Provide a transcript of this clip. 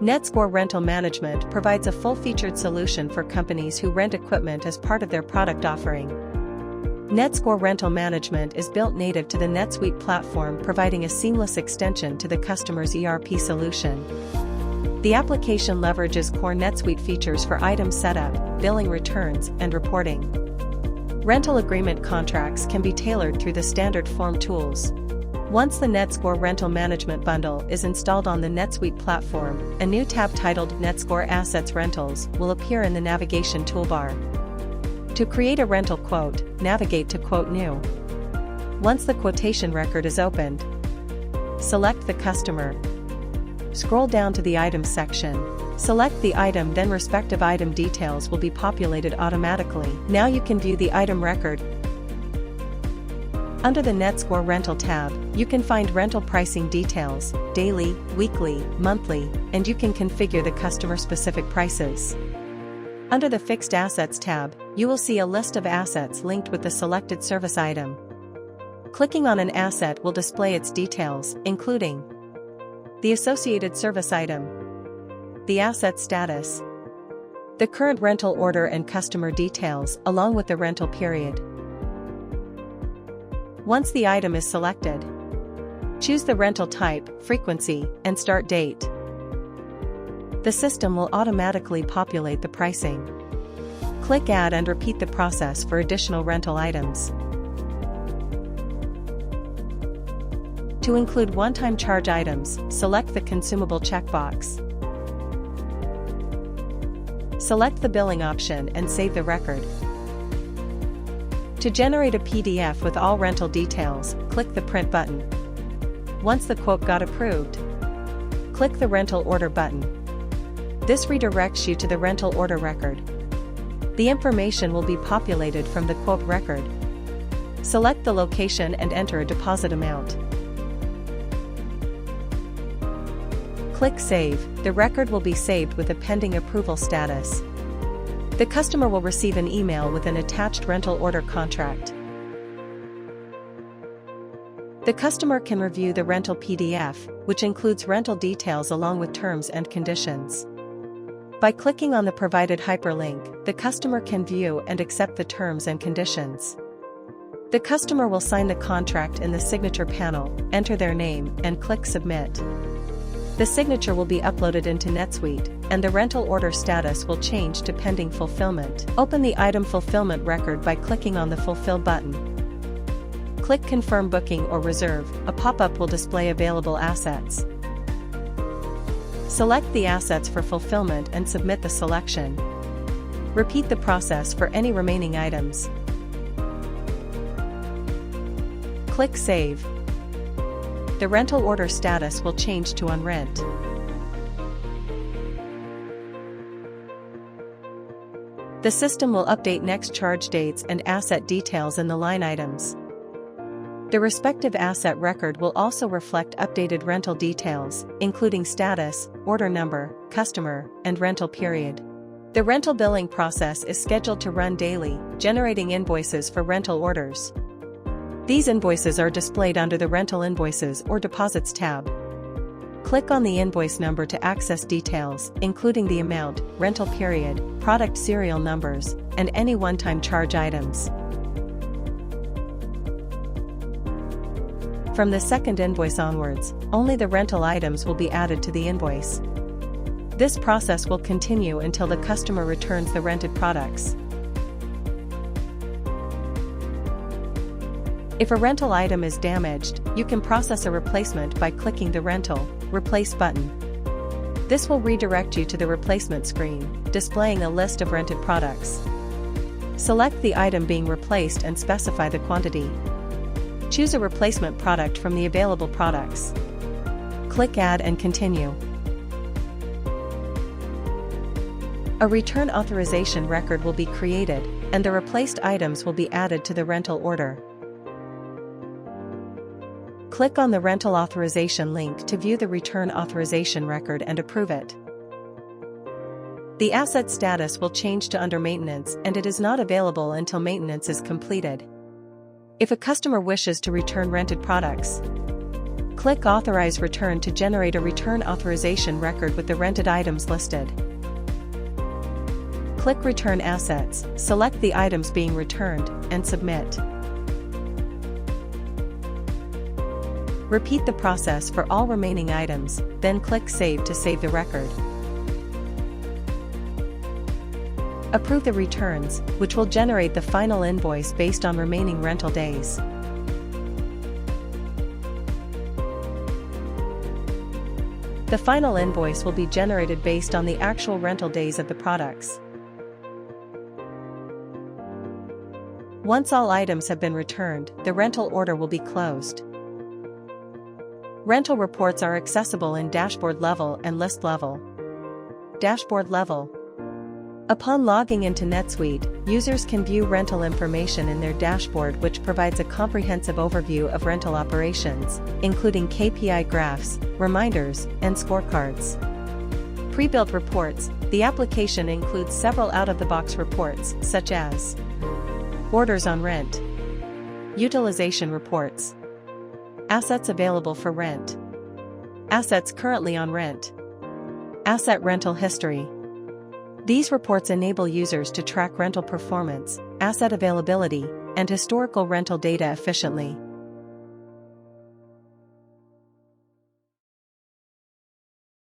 NetScore Rental Management provides a full-featured solution for companies who rent equipment as part of their product offering. NetScore Rental Management is built native to the NetSuite platform, providing a seamless extension to the customer's ERP solution. The application leverages core NetSuite features for item setup, billing, returns, and reporting. Rental agreement contracts can be tailored through the standard form tools. Once the NetScore Rental Management bundle is installed on the NetSuite platform, a new tab titled NetScore Assets Rentals will appear in the navigation toolbar. To create a rental quote, navigate to Quote New. Once the quotation record is opened, select the customer. Scroll down to the Items section. Select the item, then respective item details will be populated automatically. Now you can view the item record. Under the NetScore Rental tab, you can find rental pricing details, daily, weekly, monthly, and you can configure the customer-specific prices. Under the Fixed Assets tab, you will see a list of assets linked with the selected service item. Clicking on an asset will display its details, including the associated service item, the asset status, the current rental order, and customer details, along with the rental period. Once the item is selected, choose the rental type, frequency, and start date. The system will automatically populate the pricing. Click Add and repeat the process for additional rental items. To include one-time charge items, select the Consumable checkbox. Select the billing option and save the record. To generate a PDF with all rental details, click the Print button. Once the quote got approved, click the Rental Order button. This redirects you to the rental order record. The information will be populated from the quote record. Select the location and enter a deposit amount. Click Save. The record will be saved with a pending approval status. The customer will receive an email with an attached rental order contract. The customer can review the rental PDF, which includes rental details along with terms and conditions. By clicking on the provided hyperlink, the customer can view and accept the terms and conditions. The customer will sign the contract in the signature panel, enter their name, and click Submit. The signature will be uploaded into NetSuite, and the rental order status will change to pending fulfillment. Open the item fulfillment record by clicking on the Fulfill button. Click Confirm Booking or Reserve. A pop-up will display available assets. Select the assets for fulfillment and submit the selection. Repeat the process for any remaining items. Click Save. The rental order status will change to On Rent. The system will update next charge dates and asset details in the line items. The respective asset record will also reflect updated rental details, including status, order number, customer, and rental period. The rental billing process is scheduled to run daily, generating invoices for rental orders. These invoices are displayed under the Rental Invoices or Deposits tab. Click on the invoice number to access details, including the amount, rental period, product serial numbers, and any one-time charge items. From the second invoice onwards, only the rental items will be added to the invoice. This process will continue until the customer returns the rented products. If a rental item is damaged, you can process a replacement by clicking the Rental Replace button. This will redirect you to the replacement screen, displaying a list of rented products. Select the item being replaced and specify the quantity. Choose a replacement product from the available products. Click Add and Continue. A return authorization record will be created, and the replaced items will be added to the rental order. Click on the Rental Authorization link to view the return authorization record and approve it. The asset status will change to under maintenance, and it is not available until maintenance is completed. If a customer wishes to return rented products, Click Authorize Return to generate a return authorization record with the rented items listed. Click Return Assets, select the items being returned, and submit. Repeat the process for all remaining items, then click Save to save the record. Approve the returns, which will generate the final invoice based on remaining rental days. The final invoice will be generated based on the actual rental days of the products. Once all items have been returned, the rental order will be closed. Rental reports are accessible in dashboard level and list level. Dashboard level. Upon logging into NetSuite, users can view rental information in their dashboard, which provides a comprehensive overview of rental operations, including KPI graphs, reminders, and scorecards. Pre-built reports. The application includes several out-of-the-box reports, such as orders on rent, utilization reports, assets available for rent, assets currently on rent, asset rental history. These reports enable users to track rental performance, asset availability, and historical rental data efficiently.